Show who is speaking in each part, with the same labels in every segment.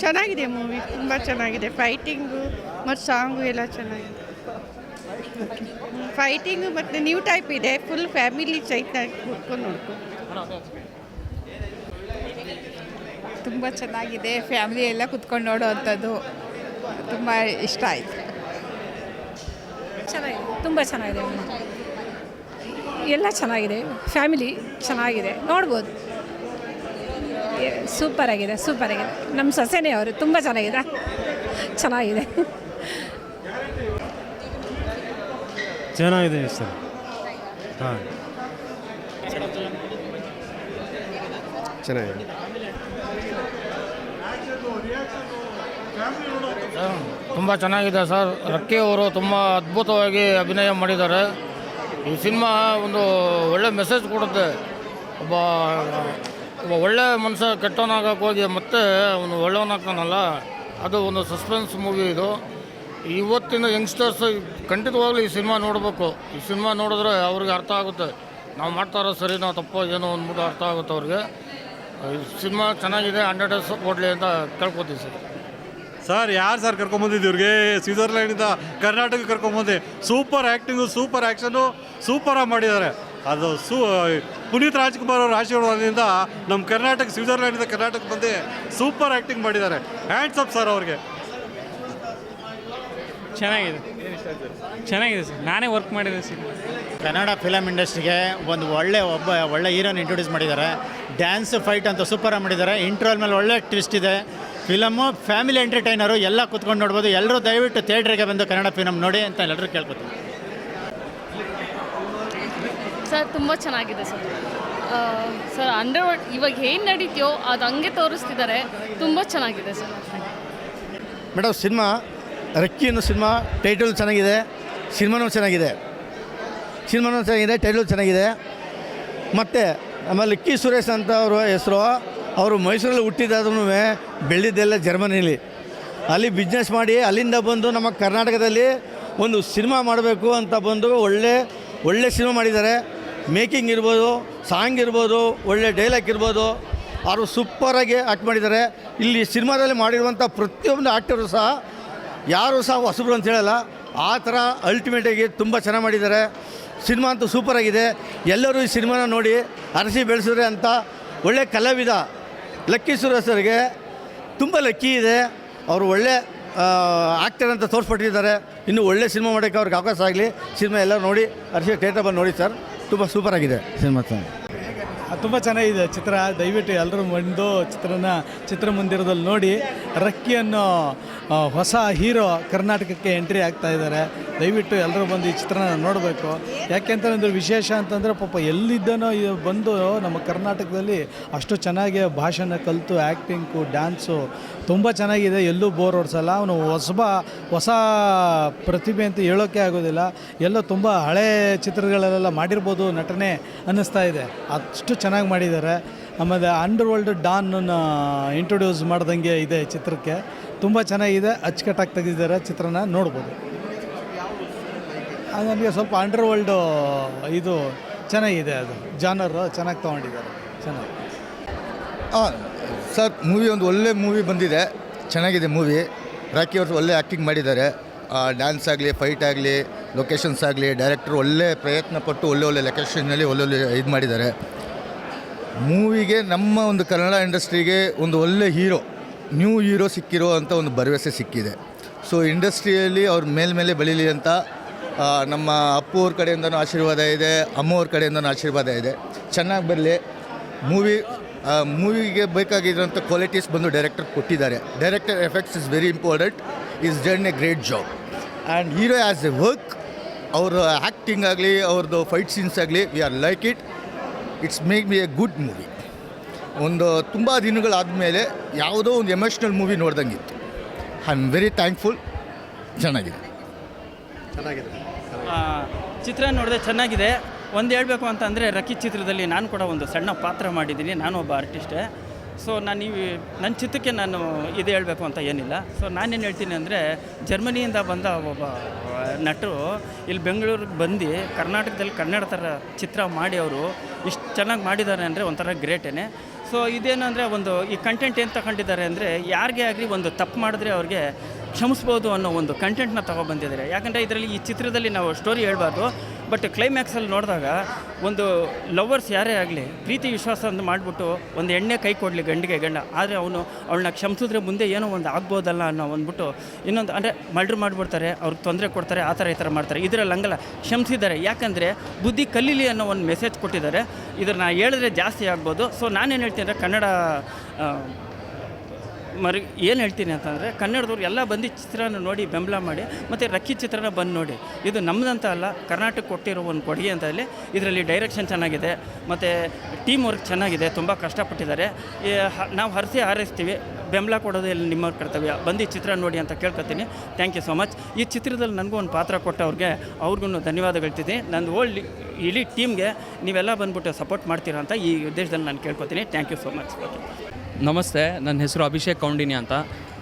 Speaker 1: ಚೆನ್ನಾಗಿದೆ ಮೂವಿ, ತುಂಬ ಚೆನ್ನಾಗಿದೆ. ಫೈಟಿಂಗು ಮತ್ತು ಸಾಂಗು ಎಲ್ಲ ಚೆನ್ನಾಗಿದೆ. ಫೈಟಿಂಗು ಮತ್ತು ನ್ಯೂ ಟೈಪ್ ಇದೆ. ಫುಲ್ ಫ್ಯಾಮಿಲಿ ಸಹಿತ ಕೂತ್ಕೊಂಡು ನೋಡ್ಕೊಂಡು
Speaker 2: ತುಂಬ ಚೆನ್ನಾಗಿದೆ. ಫ್ಯಾಮಿಲಿ ಎಲ್ಲ ಕುತ್ಕೊಂಡು ನೋಡೋವಂಥದ್ದು ತುಂಬ ಇಷ್ಟ ಆಯಿತು.
Speaker 3: ಚೆನ್ನಾಗಿದೆ, ತುಂಬ ಚೆನ್ನಾಗಿದೆ. ಎಲ್ಲ ಚೆನ್ನಾಗಿದೆ, ಫ್ಯಾಮಿಲಿ ಚೆನ್ನಾಗಿದೆ, ನೋಡ್ಬೋದು. ಸೂಪರಾಗಿದೆ. ನಮ್ಮ ಸೊಸೆನೇ ಅವರು, ತುಂಬ ಚೆನ್ನಾಗಿದೆ.
Speaker 4: ಚೆನ್ನಾಗಿದೆ ಸರ್. ಹಾಂ, ಚೆನ್ನಾಗಿದೆ.
Speaker 5: ತುಂಬ ಚೆನ್ನಾಗಿದೆ ಸರ್. ರಕ್ಕಿ ಅವರು ತುಂಬ ಅದ್ಭುತವಾಗಿ ಅಭಿನಯ ಮಾಡಿದ್ದಾರೆ. ಈ ಸಿನಿಮಾ ಒಂದು ಒಳ್ಳೆ ಮೆಸೇಜ್ ಕೊಡುತ್ತೆ. ಒಬ್ಬ ಒಳ್ಳೆ ಮನುಷ್ಯ ಕೆಟ್ಟವನಾಗಕ್ಕೆ ಹೋಗಿ ಮತ್ತೆ ಅವನು ಒಳ್ಳೆಯವನಾಗ್ತಾನಲ್ಲ, ಅದು ಒಂದು ಸಸ್ಪೆನ್ಸ್ ಮೂವಿ ಇದು. ಇವತ್ತಿನ ಯಂಗ್ಸ್ಟರ್ಸ್ ಖಂಡಿತವಾಗ್ಲೂ ಈ ಸಿನಿಮಾ ನೋಡಬೇಕು. ಈ ಸಿನಿಮಾ ನೋಡಿದ್ರೆ ಅವ್ರಿಗೆ ಅರ್ಥ ಆಗುತ್ತೆ, ನಾವು ಮಾಡ್ತಾ ಇರೋ ಸರಿನೋ ತಪ್ಪೋ ಏನೋ ಅಂದ್ಬಿಟ್ಟು ಅರ್ಥ ಆಗುತ್ತೆ ಅವ್ರಿಗೆ. ಈ ಸಿನಿಮಾ ಚೆನ್ನಾಗಿದೆ, 100 ಡೇಸ್ ಕೊಡಲಿ ಅಂತ ಕೇಳ್ಕೊತೀವಿ ಸರ್.
Speaker 4: ಸರ್ ಯಾರು ಸರ್ ಕರ್ಕೊಂಬಂದಿದ್ದು ಇವ್ರಿಗೆ? ಸ್ವಿಟ್ಜರ್ಲ್ಯಾಂಡಿಂದ ಕರ್ನಾಟಕ ಕರ್ಕೊಂಬಂದು ಸೂಪರ್ ಆ್ಯಕ್ಟಿಂಗು, ಸೂಪರ್ ಆ್ಯಕ್ಷನು ಸೂಪರಾಗಿ ಮಾಡಿದ್ದಾರೆ. ಅದು ಪುನೀತ್ ರಾಜ್ಕುಮಾರ್ ಅವರ ಆಶೀರ್ವಾದದಿಂದ ನಮ್ಮ ಸ್ವಿಟ್ಜರ್ಲ್ಯಾಂಡಿಂದ ಕರ್ನಾಟಕ ಬಂದು ಸೂಪರ್ ಆ್ಯಕ್ಟಿಂಗ್ ಮಾಡಿದ್ದಾರೆ. ಹ್ಯಾಂಡ್ಸ್ ಅಪ್ ಸರ್ ಅವ್ರಿಗೆ.
Speaker 6: ಚೆನ್ನಾಗಿದೆ ಸರ್. ನಾನೇ ವರ್ಕ್ ಮಾಡಿದ್ದೆ ಸರ್.
Speaker 7: ಕನ್ನಡ ಫಿಲಮ್ ಇಂಡಸ್ಟ್ರಿಗೆ ಒಳ್ಳೆ ಹೀರೋನ ಇಂಟ್ರೊಡ್ಯೂಸ್ ಮಾಡಿದ್ದಾರೆ. ಡ್ಯಾನ್ಸ್ ಫೈಟ್ ಅಂತ ಸೂಪರಾಗಿ ಮಾಡಿದ್ದಾರೆ. ಇಂಟ್ರೋಲ್ ಮೇಲೆ ಒಳ್ಳೆ ಟ್ವಿಸ್ಟ್ ಇದೆ. ಫಿಲಮು ಫ್ಯಾಮಿಲಿ ಎಂಟರ್ಟೈನರು, ಎಲ್ಲ ಕೂತ್ಕೊಂಡು ನೋಡ್ಬೋದು. ಎಲ್ಲರೂ ದಯವಿಟ್ಟು ಥಿಯೇಟ್ರಿಗೆ ಬಂದು ಕನ್ನಡ ಫಿಲಮ್ ನೋಡಿ ಅಂತ ಎಲ್ಲರೂ ಕೇಳ್ಕೊತೀವಿ.
Speaker 8: ಸರ್ ತುಂಬ ಚೆನ್ನಾಗಿದೆ ಸರ್. ಅಂಡರ್ವರ್ಲ್ಡ್ ಇವಾಗ ಏನು ನಡೀತೀಯೋ ಅದು ಹಂಗೆ ತೋರಿಸ್ತಿದ್ದಾರೆ. ತುಂಬ ಚೆನ್ನಾಗಿದೆ ಸರ್.
Speaker 9: ಮೇಡಮ್, ಸಿನಿಮಾ ರಕ್ಕಿ ಅನ್ನೋ ಸಿನಿಮಾ ಟೈಟಲ್ ಚೆನ್ನಾಗಿದೆ, ಸಿನಿಮಾನೂ ಚೆನ್ನಾಗಿದೆ, ಟೈಟಲ್ ಚೆನ್ನಾಗಿದೆ. ಮತ್ತು ಆಮೇಲೆ ಲಕ್ಕಿ ಸುರೇಶ್ ಅಂತ ಅವರು ಹೆಸರು. ಅವರು ಮೈಸೂರಲ್ಲಿ ಹುಟ್ಟಿದಾದ್ರೂ ಬೆಳೆದಿದ್ದೆಲ್ಲ ಜರ್ಮನಿಲಿ. ಅಲ್ಲಿ ಬಿಸ್ನೆಸ್ ಮಾಡಿ ಅಲ್ಲಿಂದ ಬಂದು ನಮ್ಮ ಕರ್ನಾಟಕದಲ್ಲಿ ಒಂದು ಸಿನಿಮಾ ಮಾಡಬೇಕು ಅಂತ ಬಂದು ಒಳ್ಳೆ ಸಿನಿಮಾ ಮಾಡಿದ್ದಾರೆ. ಮೇಕಿಂಗ್ ಇರ್ಬೋದು, ಸಾಂಗ್ ಇರ್ಬೋದು, ಒಳ್ಳೆ ಡೈಲಾಗ್ ಇರ್ಬೋದು, ಅವರು ಸೂಪರಾಗಿ ಆ್ಯಕ್ಟ್ ಮಾಡಿದ್ದಾರೆ. ಇಲ್ಲಿ ಸಿನಿಮಾದಲ್ಲಿ ಮಾಡಿರುವಂಥ ಪ್ರತಿಯೊಂದು ಆ್ಯಕ್ಟರು ಸಹ ಯಾರೂ ಸಹ ಹೊಸಬ್ರು ಅಂತ ಹೇಳಲ್ಲ, ಆ ಥರ ಅಲ್ಟಿಮೇಟಾಗಿ ತುಂಬ ಚೆನ್ನಾಗಿ ಮಾಡಿದ್ದಾರೆ. ಸಿನಿಮಾ ಅಂತೂ ಸೂಪರಾಗಿದೆ. ಎಲ್ಲರೂ ಈ ಸಿನಿಮಾನ ನೋಡಿ ಅರಸಿ ಬೆಳೆಸಿದ್ರೆ ಅಂತ ಒಳ್ಳೆ ಕಲಾವಿದ ಲಕ್ಕಿ ಸುರೇಶರಿಗೆ ತುಂಬ ಲಕ್ಕಿ ಇದೆ. ಅವರು ಒಳ್ಳೆ ಆ್ಯಕ್ಟರ್ ಅಂತ ತೋರಿಸ್ಪಟ್ಟಿದ್ದಾರೆ. ಇನ್ನೂ ಒಳ್ಳೆ ಸಿನಿಮಾ ಮಾಡೋಕ್ಕೆ ಅವ್ರಿಗೆ ಅವಕಾಶ ಆಗಲಿ. ಸಿನಿಮಾ ಎಲ್ಲ ನೋಡಿ ಅರಸಿ ಥಿಯೇಟರ್ ಬಂದು ನೋಡಿ ಸರ್, ತುಂಬ ಸೂಪರಾಗಿದೆ ಸಿನಿಮಾ.
Speaker 6: ತುಂಬ ಚೆನ್ನಾಗಿದೆ ಚಿತ್ರ. ದಯವಿಟ್ಟು ಎಲ್ಲರೂ ಬಂದು ಚಿತ್ರಮಂದಿರದಲ್ಲಿ ನೋಡಿ. ರಕ್ಕಿ ಅನ್ನೋ ಹೊಸ ಹೀರೋ ಕರ್ನಾಟಕಕ್ಕೆ ಎಂಟ್ರಿ ಆಗ್ತಾ ಇದ್ದಾರೆ. ದಯವಿಟ್ಟು ಎಲ್ಲರೂ ಬಂದು ಈ ಚಿತ್ರನ ನೋಡಬೇಕು. ಯಾಕೆಂತಂದರೆ ವಿಶೇಷ ಅಂತಂದರೆ ಪಾಪ ಎಲ್ಲಿದ್ದನೋ ಬಂದು ನಮ್ಮ ಕರ್ನಾಟಕದಲ್ಲಿ ಅಷ್ಟು ಚೆನ್ನಾಗಿ ಭಾಷೆನ ಕಲಿತು ಆ್ಯಕ್ಟಿಂಗು, ಡ್ಯಾನ್ಸು ತುಂಬ ಚೆನ್ನಾಗಿದೆ. ಎಲ್ಲೂ ಬೋರ್ ಹೊಡ್ಸಲ್ಲ. ಅವನು ಹೊಸ ಪ್ರತಿಭೆ ಅಂತ ಹೇಳೋಕ್ಕೆ ಆಗೋದಿಲ್ಲ. ಎಲ್ಲೋ ತುಂಬ ಹಳೆ ಚಿತ್ರಗಳಲ್ಲೆಲ್ಲ ಮಾಡಿರ್ಬೋದು ನಟನೆ ಅನ್ನಿಸ್ತಾ ಇದೆ. ಅಷ್ಟು ಚೆನ್ನಾಗಿ ಮಾಡಿದ್ದಾರೆ. ಆಮೇಲೆ ಅಂಡರ್ವರ್ಲ್ಡ್ ಡಾನ್ನ ಇಂಟ್ರೊಡ್ಯೂಸ್ ಮಾಡ್ದಂಗೆ ಇದೆ ಚಿತ್ರಕ್ಕೆ. ತುಂಬ ಚೆನ್ನಾಗಿದೆ, ಅಚ್ಚುಕಟ್ಟಾಗಿ ತೆಗೆದಿದ್ದಾರೆ. ಚಿತ್ರನ ನೋಡ್ಬೋದು. ನನಗೆ ಸ್ವಲ್ಪ ಅಂಡರ್ವರ್ಲ್ಡು ಇದು ಚೆನ್ನಾಗಿದೆ, ಅದು ಜಾನರು ಚೆನ್ನಾಗಿ ತೊಗೊಂಡಿದ್ದಾರೆ. ಚೆನ್ನಾಗಿ
Speaker 9: ಸರ್, ಮೂವಿ ಒಂದು ಒಳ್ಳೆ ಮೂವಿ ಬಂದಿದೆ, ಚೆನ್ನಾಗಿದೆ ಮೂವಿ. ರಾಕಿ ಅವರು ಒಳ್ಳೆ ಆ್ಯಕ್ಟಿಂಗ್ ಮಾಡಿದ್ದಾರೆ. ಡ್ಯಾನ್ಸ್ ಆಗಲಿ, ಫೈಟ್ ಆಗಲಿ, ಲೊಕೇಶನ್ಸ್ ಆಗಲಿ, ಡೈರೆಕ್ಟ್ರು ಒಳ್ಳೆ ಪ್ರಯತ್ನ ಪಟ್ಟು ಒಳ್ಳೆ ಲೊಕೇಶನ್ನಲ್ಲಿ ಒಳ್ಳೊಳ್ಳೆ ಇದು ಮಾಡಿದ್ದಾರೆ. ಮೂವಿಗೆ ನಮ್ಮ ಒಂದು ಕನ್ನಡ ಇಂಡಸ್ಟ್ರಿಗೆ ಒಂದು ಒಳ್ಳೆ ನ್ಯೂ ಹೀರೋ ಸಿಕ್ಕಿರೋ ಅಂತ ಒಂದು ಭರವಸೆ ಸಿಕ್ಕಿದೆ. ಸೊ ಇಂಡಸ್ಟ್ರಿಯಲ್ಲಿ ಅವ್ರ ಮೇಲೆ ಬೆಳೀಲಿ ಅಂತ ನಮ್ಮ ಅಪ್ಪು ಅವ್ರ ಕಡೆಯಿಂದನೂ ಆಶೀರ್ವಾದ ಇದೆ, ಅಮ್ಮವ್ರ ಕಡೆಯಿಂದನೂ ಆಶೀರ್ವಾದ ಇದೆ. ಚೆನ್ನಾಗಿ ಬರಲಿ ಮೂವಿಗೆ ಬೇಕಾಗಿರೋಂಥ ಕ್ವಾಲಿಟೀಸ್ ಬಂದು ಡೈರೆಕ್ಟರ್ ಕೊಟ್ಟಿದ್ದಾರೆ. Director effects is very important. Is done a great job. And hero as a work, ಅವ್ರ ಆ್ಯಕ್ಟಿಂಗ್ ಆಗಲಿ, ಅವ್ರದ್ದು ಫೈಟ್ ಸೀನ್ಸ್ ಆಗಲಿ, we are like it. It's make me a good movie. ಒಂದು ತುಂಬ ದಿನಗಳಾದಮೇಲೆ ಯಾವುದೋ ಒಂದು ಎಮೋಷ್ನಲ್ ಮೂವಿ ನೋಡ್ದಂಗಿತ್ತು. I am very thankful. ಚೆನ್ನಾಗಿದೆ.
Speaker 10: ಚಿತ್ರ ನೋಡಿದೆ, ಚೆನ್ನಾಗಿದೆ. ಒಂದು ಹೇಳಬೇಕು ಅಂತಂದರೆ ರಕ್ಕಿ ಚಿತ್ರದಲ್ಲಿ ನಾನು ಕೂಡ ಒಂದು ಸಣ್ಣ ಪಾತ್ರ ಮಾಡಿದ್ದೀನಿ. ನಾನು ಒಬ್ಬ ಆರ್ಟಿಸ್ಟೇ. ಸೊ ನನ್ನ ಚಿತ್ರಕ್ಕೆ ನಾನು ಇದು ಹೇಳಬೇಕು ಅಂತ ಏನಿಲ್ಲ. ಸೊ ನಾನೇನು ಹೇಳ್ತೀನಿ ಅಂದರೆ, ಜರ್ಮನಿಯಿಂದ ಬಂದ ಒಬ್ಬ ನಟರು ಇಲ್ಲಿ ಬೆಂಗಳೂರಿಗೆ ಬಂದು ಕರ್ನಾಟಕದಲ್ಲಿ ಕನ್ನಡ ಥರ ಚಿತ್ರ ಮಾಡಿ ಅವರು ಇಷ್ಟು ಚೆನ್ನಾಗಿ ಮಾಡಿದ್ದಾರೆ ಅಂದರೆ ಒಂಥರ ಗ್ರೇಟೇ. ಸೊ ಇದೇನಂದರೆ ಒಂದು ಈ ಕಂಟೆಂಟ್ ಏನು ತಗೊಂಡಿದ್ದಾರೆ ಅಂದರೆ ಯಾರಿಗೇ ಆಗಲಿ ಒಂದು ತಪ್ಪು ಮಾಡಿದ್ರೆ ಅವ್ರಿಗೆ ಕ್ಷಮಿಸ್ಬೋದು ಅನ್ನೋ ಒಂದು ಕಂಟೆಂಟ್ನ ತೊಗೊಬಂದಿದ್ದಾರೆ. ಯಾಕಂದರೆ ಇದರಲ್ಲಿ ಈ ಚಿತ್ರದಲ್ಲಿ ನಾವು ಸ್ಟೋರಿ ಹೇಳ್ಬಾರ್ದು, ಬಟ್ ಕ್ಲೈಮ್ಯಾಕ್ಸಲ್ಲಿ ನೋಡಿದಾಗ ಒಂದು ಲವರ್ಸ್ ಯಾರೇ ಆಗಲಿ ಪ್ರೀತಿ ವಿಶ್ವಾಸ ಅಂತ ಮಾಡಿಬಿಟ್ಟು ಒಂದು ಎಣ್ಣೆ ಕೈ ಕೊಡಲಿ ಗಂಡಿಗೆ ಗಂಡ, ಆದರೆ ಅವಳನ್ನ ಕ್ಷಮಿಸಿದ್ರೆ ಮುಂದೆ ಏನೋ ಒಂದು ಆಗ್ಬೋದಲ್ಲ ಅನ್ನೋ ಅಂದ್ಬಿಟ್ಟು ಇನ್ನೊಂದು ಅಂದರೆ ಮರ್ಡ್ರ್ ಮಾಡಿಬಿಡ್ತಾರೆ, ಅವ್ರಿಗೆ ತೊಂದರೆ ಕೊಡ್ತಾರೆ, ಆ ಥರ ಈ ಥರ ಮಾಡ್ತಾರೆ. ಇದರಲ್ಲಿ ಹಂಗಲ್ಲ, ಕ್ಷಮಿಸಿದ್ದಾರೆ. ಯಾಕಂದರೆ ಬುದ್ಧಿ ಕಲೀಲಿ ಅನ್ನೋ ಒಂದು ಮೆಸೇಜ್ ಕೊಟ್ಟಿದ್ದಾರೆ. ಇದನ್ನು ಹೇಳಿದ್ರೆ ಜಾಸ್ತಿ ಆಗ್ಬೋದು. ಸೊ ನಾನೇನು ಹೇಳ್ತೀನಿ ಅಂದರೆ ಕನ್ನಡ ಏನು ಹೇಳ್ತೀನಿ ಅಂತಂದರೆ ಕನ್ನಡದವ್ರು ಎಲ್ಲ ಬಂದು ಚಿತ್ರನ ನೋಡಿ ಬೆಂಬಲ ಮಾಡಿ, ಮತ್ತು ರಕ್ಕಿ ಚಿತ್ರನ ಬಂದು ನೋಡಿ. ಇದು ನಮ್ಮದಂತ ಅಲ್ಲ, ಕರ್ನಾಟಕ ಕೊಟ್ಟಿರೋ ಒಂದು ಕೊಡುಗೆ ಅಂತ ಹೇಳಿ. ಇದರಲ್ಲಿ ಡೈರೆಕ್ಷನ್ ಚೆನ್ನಾಗಿದೆ, ಮತ್ತು ಟೀಮ್ ವರ್ಕ್ ಚೆನ್ನಾಗಿದೆ, ತುಂಬ ಕಷ್ಟಪಟ್ಟಿದ್ದಾರೆ. ನಾವು ಹಾರೈಸ್ತೀವಿ, ಬೆಂಬಲ ಕೊಡೋದು ಎಲ್ಲ ನಿಮ್ಮ ಕರ್ತವ್ಯ. ಬಂದು ಈ ಚಿತ್ರ ನೋಡಿ ಅಂತ ಕೇಳ್ಕೊತೀನಿ. Thank you so much. ಈ ಚಿತ್ರದಲ್ಲಿ ನನಗೂ ಒಂದು ಪಾತ್ರ ಕೊಟ್ಟವ್ರಿಗೆ ಅವ್ರಿಗೂ ಧನ್ಯವಾದಗಳ್ತಿದ್ದೀನಿ. ನಂದು ಇಡೀ ಟೀಮ್ಗೆ ನೀವೆಲ್ಲ ಬಂದ್ಬಿಟ್ಟು ಸಪೋರ್ಟ್ ಮಾಡ್ತೀರಾ ಅಂತ ಈ ಉದ್ದೇಶದಲ್ಲಿ ನಾನು ಕೇಳ್ಕೊತೀನಿ. Thank you so much.
Speaker 11: ನಮಸ್ತೆ, ನನ್ನ ಹೆಸರು ಅಭಿಷೇಕ್ ಕೌಂಡಿನಿ ಅಂತ.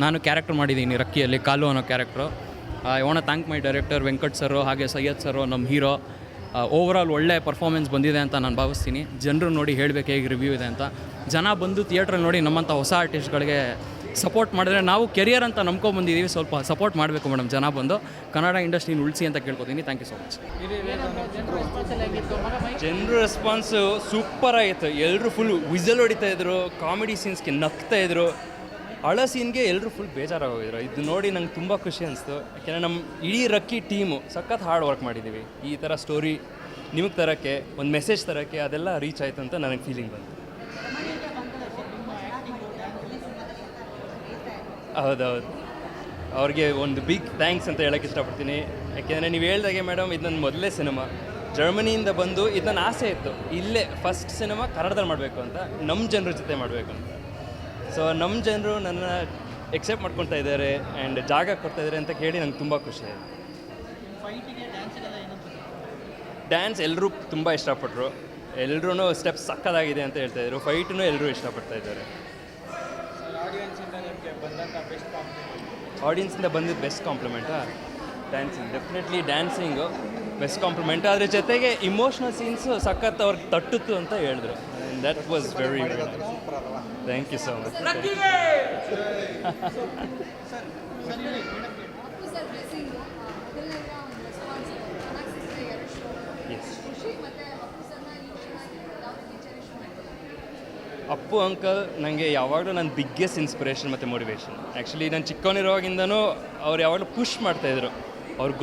Speaker 11: ನಾನು ಕ್ಯಾರೆಕ್ಟರ್ ಮಾಡಿದ್ದೀನಿ ರಕ್ಕಿಯಲ್ಲಿ, ಕಾಲು ಅನ್ನೋ character. I want thank my director Venkat sir, ಹಾಗೆ ಸೈಯದ್ ಸರು, ನಮ್ಮ ಹೀರೋ. ಓವರಾಲ್ ಒಳ್ಳೆ ಪರ್ಫಾರ್ಮೆನ್ಸ್ ಬಂದಿದೆ ಅಂತ ನಾನು ಭಾವಿಸ್ತೀನಿ. ಜನರು ನೋಡಿ ಹೇಳಬೇಕು ಹೇಗೆ ರಿವ್ಯೂ ಇದೆ ಅಂತ. ಜನ ಬಂದು ಥಿಯೇಟ್ರಲ್ಲಿ ನೋಡಿ ನಮ್ಮಂಥ ಹೊಸ ಆರ್ಟಿಸ್ಟ್ಗಳಿಗೆ ಸಪೋರ್ಟ್ ಮಾಡಿದ್ರೆ ನಾವು ಕೆರಿಯರ್ ಅಂತ ನಂಬ್ಕೊಂಬಂದಿದ್ದೀವಿ. ಸ್ವಲ್ಪ ಸಪೋರ್ಟ್ ಮಾಡಬೇಕು ಮೇಡಮ್, ಜನ ಬಂದು ಕನ್ನಡ ಇಂಡಸ್ಟ್ರಿನ ಉಳಿಸಿ ಅಂತ ಕೇಳ್ಕೊತೀನಿ. Thank you so much.
Speaker 12: ಜನರು ರೆಸ್ಪಾನ್ಸು ಸೂಪರ್ ಆಗಿತ್ತು. ಎಲ್ಲರೂ ಫುಲ್ ವಿಸಲ್ ಹೊಡಿತಾ ಇದ್ರು, ಕಾಮಿಡಿ ಸೀನ್ಸ್ಗೆ ನಗ್ತಾ ಇದ್ರು. ಹಳ ಸೀನ್ಗೆ ಎಲ್ಲರೂ ಫುಲ್ ಬೇಜಾರಾಗೋಗಿದ್ರು. ಇದು ನೋಡಿ ನಂಗೆ ತುಂಬ ಖುಷಿ ಅನಿಸ್ತು. ಯಾಕೆಂದರೆ ನಮ್ಮ ಇಡೀ ರಕ್ಕಿ ಟೀಮು ಸಖತ್ ಹಾರ್ಡ್ ವರ್ಕ್ ಮಾಡಿದ್ದೀವಿ. ಈ ಥರ ಸ್ಟೋರಿ ನಿಮಗೆ ತರೋಕ್ಕೆ, ಒಂದು ಮೆಸೇಜ್ ತರೋಕ್ಕೆ ಅದೆಲ್ಲ ರೀಚ್ ಆಯಿತು ಅಂತ ನನಗೆ ಫೀಲಿಂಗ್ ಬಂತು. ಹೌದೌದು, ಅವ್ರಿಗೆ ಒಂದು ಬಿಗ್ ಥ್ಯಾಂಕ್ಸ್ ಅಂತ ಹೇಳೋಕ್ಕೆ ಇಷ್ಟಪಡ್ತೀನಿ. ಯಾಕೆಂದರೆ ನೀವು ಹೇಳ್ದಾಗೆ ಮೇಡಮ್, ಇದು ನನ್ನ ಮೊದಲೇ ಸಿನಿಮಾ. ಜರ್ಮನಿಯಿಂದ ಬಂದು ಇದು ನನ್ನ ಆಸೆ ಇತ್ತು, ಇಲ್ಲೇ ಫಸ್ಟ್ ಸಿನಿಮಾ ಕನ್ನಡದಲ್ಲಿ ಮಾಡಬೇಕು ಅಂತ, ನಮ್ಮ ಜನರ ಜೊತೆ ಮಾಡಬೇಕು ಅಂತ. ಸೊ ನಮ್ಮ ಜನರು ನನ್ನ ಎಕ್ಸೆಪ್ಟ್ ಮಾಡ್ಕೊತಾ ಇದ್ದಾರೆ ಆ್ಯಂಡ್ ಜಾಗ ಕೊಡ್ತಾ ಇದ್ದಾರೆ ಅಂತ ಕೇಳಿ ನಂಗೆ ತುಂಬ ಖುಷಿ ಆಯಿತು. ಡ್ಯಾನ್ಸ್ ಎಲ್ಲರೂ ತುಂಬ ಇಷ್ಟಪಟ್ಟರು. ಎಲ್ಲರೂ ಸ್ಟೆಪ್ಸ್ ಸಕ್ಕದಾಗಿದೆ ಅಂತ ಹೇಳ್ತಾಯಿದ್ರು. ಫೈಟನ್ನು ಎಲ್ಲರೂ ಇಷ್ಟಪಡ್ತಾ ಇದ್ದಾರೆ. ಆಡಿಯನ್ಸಿಂದ ಬಂದಿದ್ದು ಬೆಸ್ಟ್ ಕಾಂಪ್ಲಿಮೆಂಟಾ? Dancing, definitely dancing best compliment. ಅದ್ರ ಜೊತೆಗೆ ಇಮೋಷ್ನಲ್ ಸೀನ್ಸು ಸಖತ್ ಅವ್ರಿಗೆ ತಟ್ಟಿತ್ತು ಅಂತ ಹೇಳಿದ್ರು. That was very thank you so much. Appu uncle ನನಗೆ ಯಾವಾಗಲೂ ನನ್ನ ಬಿಗ್ಗೆಸ್ಟ್ ಇನ್ಸ್ಪಿರೇಷನ್ ಮತ್ತು ಮೋಟಿವೇಶನ್. ಆ್ಯಕ್ಚುಲಿ ನಾನು ಚಿಕ್ಕವನಿರೋವಾಗಿಂದನೂ ಅವ್ರು ಯಾವಾಗಲೂ ಪುಷ್ ಮಾಡ್ತಾಯಿದ್ರು. ಅವ್ರಿಗೆ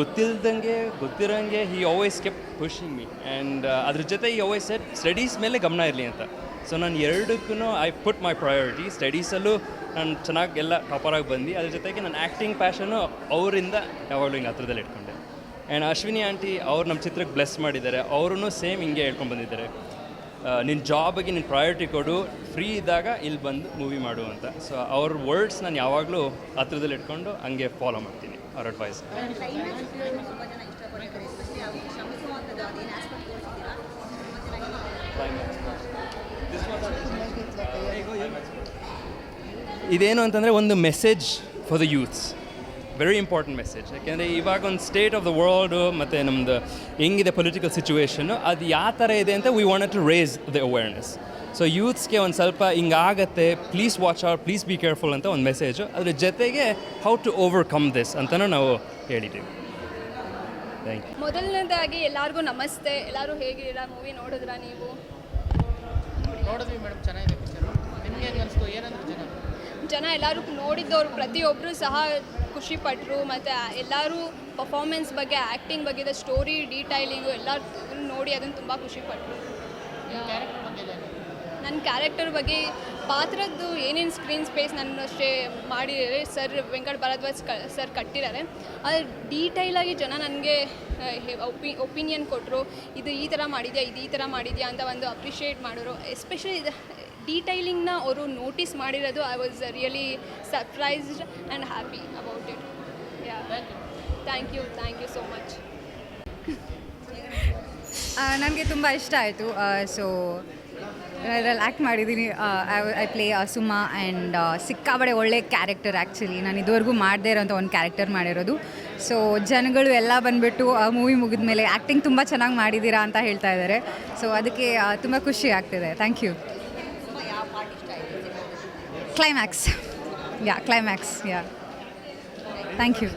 Speaker 12: ಗೊತ್ತಿರೋಂಗೆ he always kept pushing me. And ಅದ್ರ ಜೊತೆ ಈ ಆಲ್ವೇಸ್ ಸೆಟ್ ಸ್ಟಡೀಸ್ ಮೇಲೆ ಗಮನ ಇರಲಿ ಅಂತ. ಸೊ ನಾನು ಎರಡಕ್ಕೂ ಐ ಪುಟ್ ಮೈ ಪ್ರಯಾರಿಟಿ. ಸ್ಟಡೀಸಲ್ಲೂ ನಾನು ಚೆನ್ನಾಗಿ ಎಲ್ಲ ಟಾಪರಾಗಿ ಬಂದು, ಅದ್ರ ಜೊತೆಗೆ ನನ್ನ ಆ್ಯಕ್ಟಿಂಗ್ ಪ್ಯಾಷನು ಅವರಿಂದ ಯಾವಾಗಲೂ ಹಿಂಗೆ ಹತ್ರದಲ್ಲಿ ಇಟ್ಕೊಂಡೆ. ಆ್ಯಂಡ್ ಅಶ್ವಿನಿ ಆಂಟಿ ಅವ್ರು ನಮ್ಮ ಚಿತ್ರಕ್ಕೆ ಬ್ಲೆಸ್ ಮಾಡಿದ್ದಾರೆ. ಅವರೂ ಸೇಮ್ ಹಿಂಗೆ ಹೇಳ್ಕೊಂಡು ಬಂದಿದ್ದಾರೆ, ನಿನ್ನ ಜಾಬಿಗೆ ನಿನ್ನ ಪ್ರಯಾರಿಟಿ ಕೊಡು, ಫ್ರೀ ಇದ್ದಾಗ ಇಲ್ಲಿ ಬಂದು ಮೂವಿ ಮಾಡು ಅಂತ. ಸೊ ಅವ್ರ ವರ್ಡ್ಸ್ ನಾನು ಯಾವಾಗಲೂ ಹತ್ರದಲ್ಲಿ ಇಟ್ಕೊಂಡು ಹಂಗೆ ಫಾಲೋ ಮಾಡ್ತೀನಿ ಅವ್ರ ಅಡ್ವೈಸ್. ಇದೇನು ಅಂತಂದರೆ ಒಂದು message for the youths, very important message. ಯಾಕೆಂದರೆ ಇವಾಗ ಒಂದು ಸ್ಟೇಟ್ ಆಫ್ ದ ವರ್ಲ್ಡು ಮತ್ತು ನಮ್ಮದು ಹೆಂಗಿದೆ ಪೊಲಿಟಿಕಲ್ ಸಿಚುವೇಶನ್ನು, ಅದು ಯಾವ ಥರ ಇದೆ ಅಂತ we want to raise the awareness. So ಯೂತ್ಸ್ಗೆ ಒಂದು ಸ್ವಲ್ಪ ಹಿಂಗಾಗತ್ತೆ, please watch out, please be careful ಅಂತ ಒಂದು ಮೆಸೇಜು. ಅದ್ರ ಜೊತೆಗೆ ಹೌ ಟು ಓವರ್ಕಮ್ ದಿಸ್ ಅಂತಲೂ ನಾವು ಹೇಳಿದ್ದೀವಿ. Thank you.
Speaker 13: ಮೊದಲನೇದಾಗಿ ಎಲ್ಲರಿಗೂ ನಮಸ್ತೆ. ಎಲ್ಲರೂ ಹೇಗಿದ್ದೀರಾ? ಮೂವಿ ನೋಡಿದ್ರಾ ನೀವು?
Speaker 14: ನೋಡಿದ್ವಿ ಮೇಡಮ್, ಚೆನ್ನಾಗಿದೆ ಪಿಕ್ಚರ್. ನಿಮಗೆ ಏನು ಅನಿಸ್ತು? ಏನಂದ್ರೆ
Speaker 13: ಜನ ಎಲ್ಲರೂ ನೋಡಿದ್ದವರು ಪ್ರತಿಯೊಬ್ಬರು ಸಹ ಖುಷಿಪಟ್ಟರು. ಮತ್ತು ಎಲ್ಲರೂ ಪರ್ಫಾರ್ಮೆನ್ಸ್ ಬಗ್ಗೆ, ಆ್ಯಕ್ಟಿಂಗ್ ಬಗ್ಗೆ, ಸ್ಟೋರಿ ಡೀಟೈಲಿಂಗು ಎಲ್ಲರೂ ನೋಡಿ ಅದನ್ನು ತುಂಬ ಖುಷಿಪಟ್ಟರು. ನನ್ನ ಕ್ಯಾರೆಕ್ಟರ್ ಬಗ್ಗೆ, ಪಾತ್ರದ್ದು ಏನೇನು ಸ್ಕ್ರೀನ್ ಸ್ಪೇಸ್ ನನ್ನಷ್ಟೇ ಮಾಡಿದ್ದಾರೆ ಸರ್, ವೆಂಕಟ್ ಭಾರದ್ವಾಜ್ ಸರ್ ಕಟ್ಟಿದ್ದಾರೆ. ಅದು ಡೀಟೈಲಾಗಿ ಜನ ನನಗೆ ಒಪಿನಿಯನ್ ಕೊಟ್ಟರು. ಇದು ಈ ಥರ ಮಾಡಿದ್ಯಾ, ಇದು ಈ ಥರ ಮಾಡಿದ್ಯಾ ಅಂತ ಒಂದು ಅಪ್ರಿಷಿಯೇಟ್ ಮಾಡೋರು. ಎಸ್ಪೆಷಲಿ ಡೀಟೈಲಿಂಗ್ನ ಅವರು ನೋಟಿಸ್ ಮಾಡಿರೋದು. I was really surprised and happy about it. Yeah, thank you so much.
Speaker 2: ನನಗೆ ತುಂಬ ಇಷ್ಟ ಆಯಿತು. ಸೊ ಅದರಲ್ಲಿ ಆ್ಯಕ್ಟ್ ಮಾಡಿದ್ದೀನಿ. ಐ ಪ್ಲೇ ಸುಮಾ ಆ್ಯಂಡ್ ಸಿಕ್ಕಾಬಡೆ ಒಳ್ಳೆ ಕ್ಯಾರೆಕ್ಟರ್. ಆ್ಯಕ್ಚುಲಿ ನಾನು ಇದುವರೆಗೂ ಮಾಡದೇ ಇರೋಂಥ ಒಂದು ಕ್ಯಾರೆಕ್ಟರ್ ಮಾಡಿರೋದು. ಸೊ ಜನಗಳು ಎಲ್ಲ ಬಂದುಬಿಟ್ಟು ಮೂವಿ ಮುಗಿದ ಮೇಲೆ ಆ್ಯಕ್ಟಿಂಗ್ ತುಂಬ ಚೆನ್ನಾಗಿ ಮಾಡಿದ್ದೀರಾ ಅಂತ ಹೇಳ್ತಾ ಇದ್ದಾರೆ. ಸೊ ಅದಕ್ಕೆ ತುಂಬ ಖುಷಿ ಆಗ್ತಿದೆ. Thank you. Climax yeah thank you